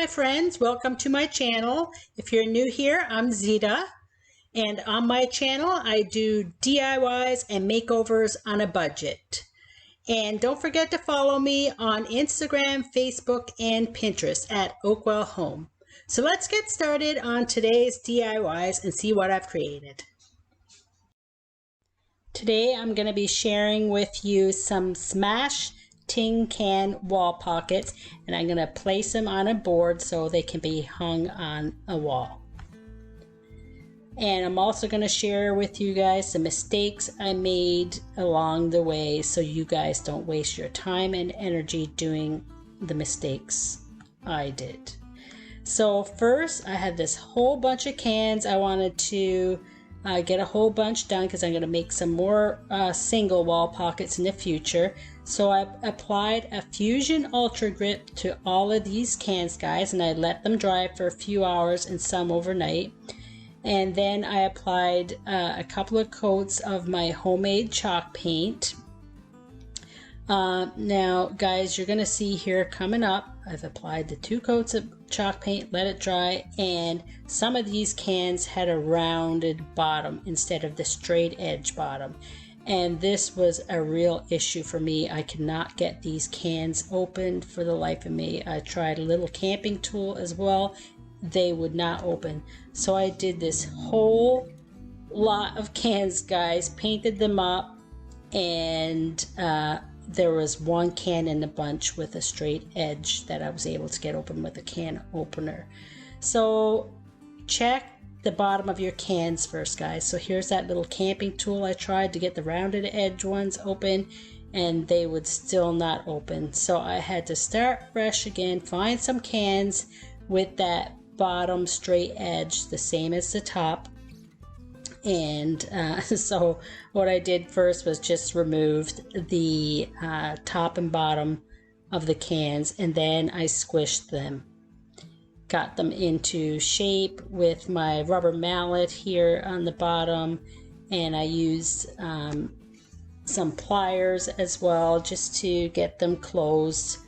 my friends, welcome to my channel. If you're new here, I'm Zita, and on my channel I do DIYs and makeovers on a budget. And don't forget to follow me on Instagram, Facebook, and Pinterest at OakWell Home. So let's get started on today's DIYs and see what I've created. Today I'm going to be sharing with you some smash tin can wall pockets, and I'm going to place them on a board so they can be hung on a wall. And I'm also going to share with you guys some mistakes I made along the way so you guys don't waste your time and energy doing the mistakes I did. So first, I had this whole bunch of cans. I wanted to get a whole bunch done because I'm going to make some more single wall pockets in the future. So I applied a Fusion Ultra Grip to all of these cans, guys, and I let them dry for a few hours and some overnight. And then I applied a couple of coats of my homemade chalk paint. Now, guys, you're going to see here coming up, I've applied the 2 coats of chalk paint, let it dry, and some of these cans had a rounded bottom instead of the straight edge bottom. And this was a real issue for me. I could not get these cans opened for the life of me. I tried a little camping tool as well. They would not open. So I did this whole lot of cans, guys, painted them up, and there was one can in the bunch with a straight edge that I was able to get open with a can opener. So check the bottom of your cans first, guys. So here's that little camping tool. I tried to get the rounded edge ones open and they would still not open. So I had to start fresh again, find some cans with that bottom straight edge, the same as the top. And so what I did first was just removed the top and bottom of the cans, and then I squished them. Got them into shape with my rubber mallet here on the bottom, and I used some pliers as well just to get them closed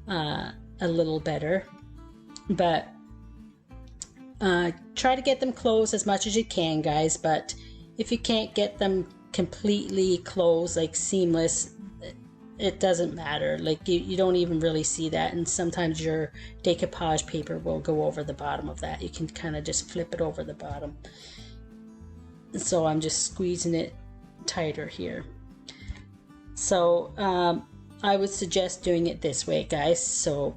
a little better. But try to get them closed as much as you can, guys, but if you can't get them completely closed, like seamless, it doesn't matter. Like you don't even really see that, and sometimes your decoupage paper will go over the bottom of that. You can kind of just flip it over the bottom. So I'm just squeezing it tighter here. So I would suggest doing it this way, guys. So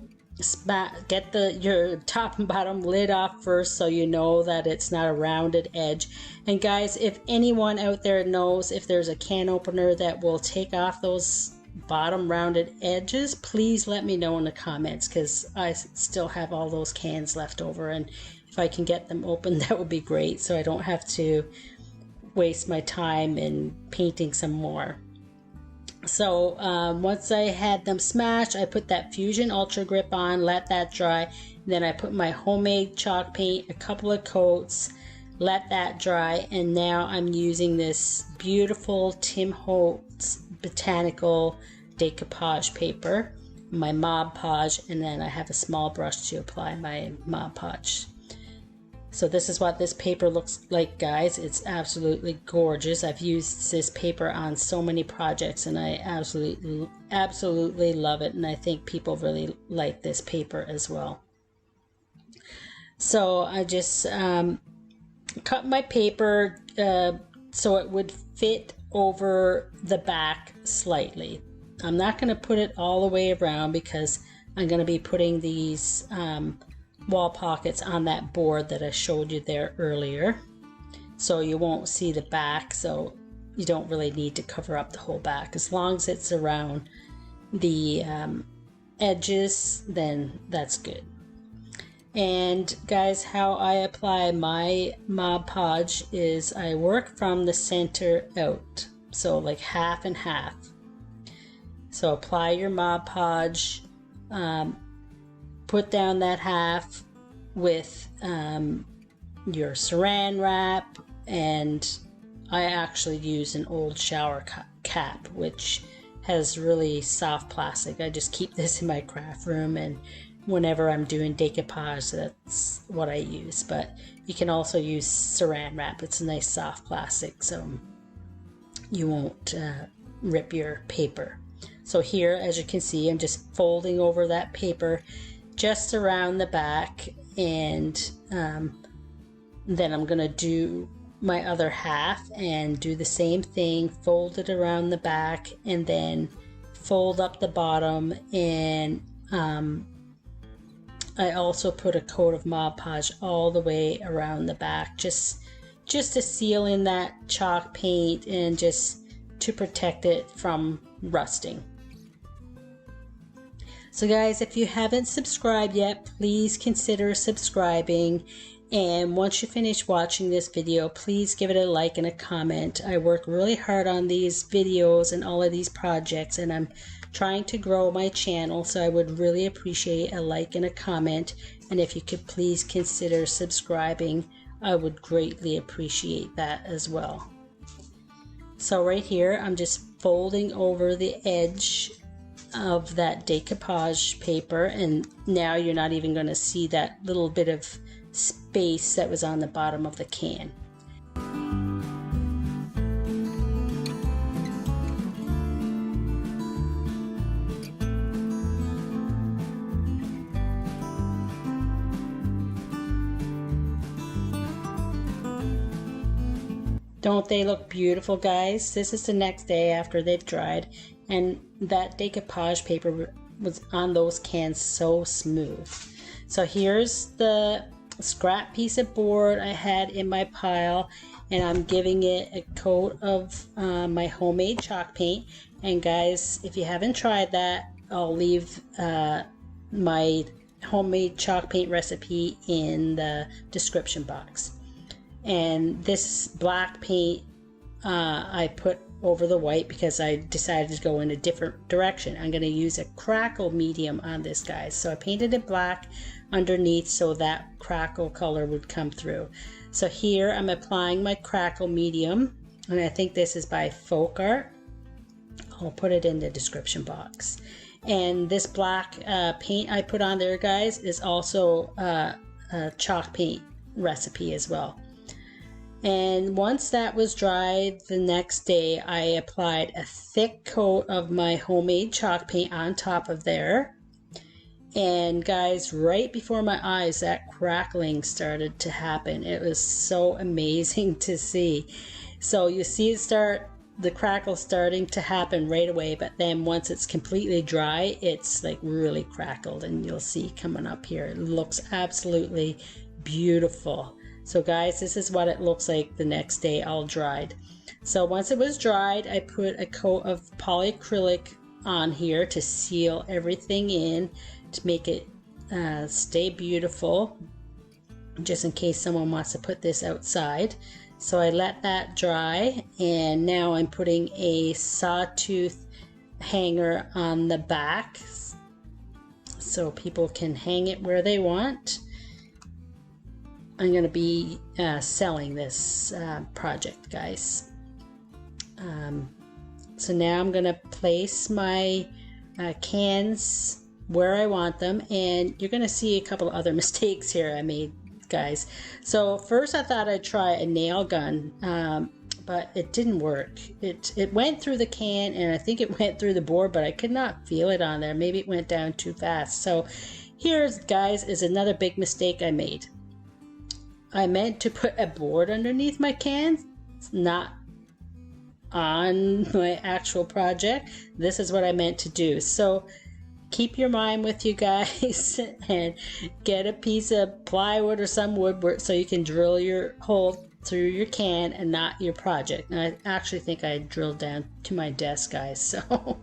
get your top and bottom lid off first so you know that it's not a rounded edge. And guys, if anyone out there knows if there's a can opener that will take off those bottom rounded edges, please let me know in the comments, because I still have all those cans left over, and if I can get them open, that would be great, so I don't have to waste my time in painting some more. So once I had them smashed, I put that Fusion Ultra Grip on, let that dry. Then I put my homemade chalk paint, a couple of coats, let that dry, and now I'm using this beautiful Tim Holtz Botanical decoupage paper, my Mod Podge, and then I have a small brush to apply my Mod Podge. So this is what this paper looks like, guys. It's absolutely gorgeous. I've used this paper on so many projects, and I absolutely love it, and I think people really like this paper as well. So I just cut my paper so it would fit over the back slightly. I'm not going to put it all the way around because I'm going to be putting these wall pockets on that board that I showed you there earlier, so you won't see the back, so you don't really need to cover up the whole back. As long as it's around the edges, then that's good. And guys, how I apply my Mod Podge is I work from the center out, so like half and half. So apply your Mod Podge, put down that half with your saran wrap, and I actually use an old shower cap, which has really soft plastic. I just keep this in my craft room and whenever I'm doing decoupage, that's what I use. But you can also use saran wrap. It's a nice soft plastic, so you won't rip your paper. So here, as you can see, I'm just folding over that paper just around the back, and then I'm gonna do my other half and do the same thing, fold it around the back, and then fold up the bottom. And I also put a coat of Mod Podge all the way around the back, just to seal in that chalk paint and just to protect it from rusting. So guys, if you haven't subscribed yet, please consider subscribing. And once you finish watching this video, please give it a like and a comment. I work really hard on these videos and all of these projects, and I'm trying to grow my channel, so I would really appreciate a like and a comment. And if you could please consider subscribing, I would greatly appreciate that as well. So right here, I'm just folding over the edge of that decoupage paper, and now you're not even going to see that little bit of space that was on the bottom of the can. Don't they look beautiful, guys? This is the next day after they've dried, and that decoupage paper was on those cans so smooth. So here's the scrap piece of board I had in my pile, and I'm giving it a coat of my homemade chalk paint. And guys, if you haven't tried that, I'll leave my homemade chalk paint recipe in the description box. And this black paint I put over the white because I decided to go in a different direction. I'm going to use a crackle medium on this, guys. So I painted it black underneath so that crackle color would come through. So here I'm applying my crackle medium, and I think this is by Folk Art. I'll put it in the description box. And this black paint I put on there, guys, is also a chalk paint recipe as well. And once that was dried, the next day I applied a thick coat of my homemade chalk paint on top of there. And guys, right before my eyes, that crackling started to happen. It was so amazing to see. So you see the crackle starting to happen right away, but then once it's completely dry, it's like really crackled, and you'll see coming up here. It looks absolutely beautiful. So guys, this is what it looks like the next day all dried. So once it was dried, I put a coat of polyacrylic on here to seal everything in, to make it stay beautiful, just in case someone wants to put this outside. So I let that dry, and now I'm putting a sawtooth hanger on the back so people can hang it where they want. I'm going to be selling this project, guys. So now I'm going to place my cans where I want them, and you're going to see a couple other mistakes here I made, guys. So first I thought I'd try a nail gun, but it didn't work. It went through the can, and I think it went through the board, but I could not feel it on there. Maybe it went down too fast. So here's, guys, is another big mistake I made. I meant to put a board underneath my cans, not on my actual project. This is what I meant to do. So keep your mind with you, guys, and get a piece of plywood or some wood so you can drill your hole through your can and not your project. And I actually think I drilled down to my desk, guys, so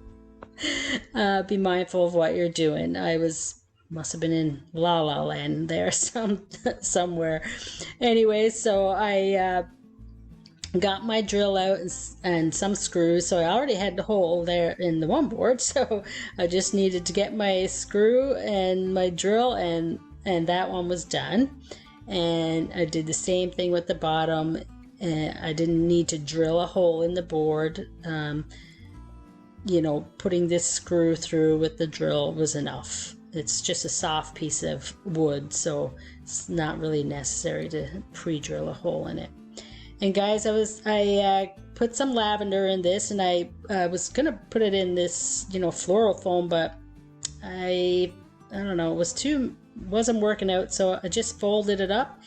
be mindful of what you're doing. Must have been in La La Land there somewhere. Anyway, so I got my drill out and some screws. So I already had the hole there in the one board, so I just needed to get my screw and my drill, and that one was done. And I did the same thing with the bottom, and I didn't need to drill a hole in the board. You know, putting this screw through with the drill was enough. it's just a soft piece of wood, so it's not really necessary to pre-drill a hole in it. And guys, I put some lavender in this, and I was gonna put it in this, you know, floral foam, but I don't know, it wasn't working out, so I just folded it up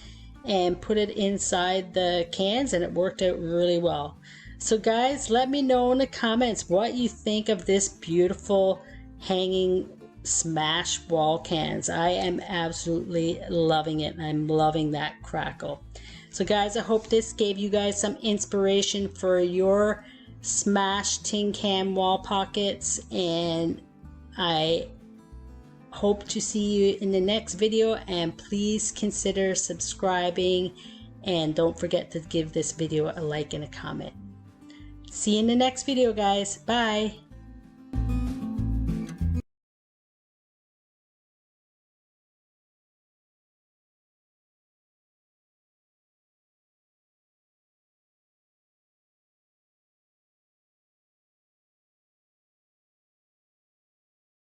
and put it inside the cans, and it worked out really well. So guys, let me know in the comments what you think of this beautiful hanging smash wall cans. I am absolutely loving it, and I'm loving that crackle. So guys, I hope this gave you guys some inspiration for your smash tin can wall pockets, and I hope to see you in the next video, and please consider subscribing, and don't forget to give this video a like and a comment. See you in the next video, guys. Bye.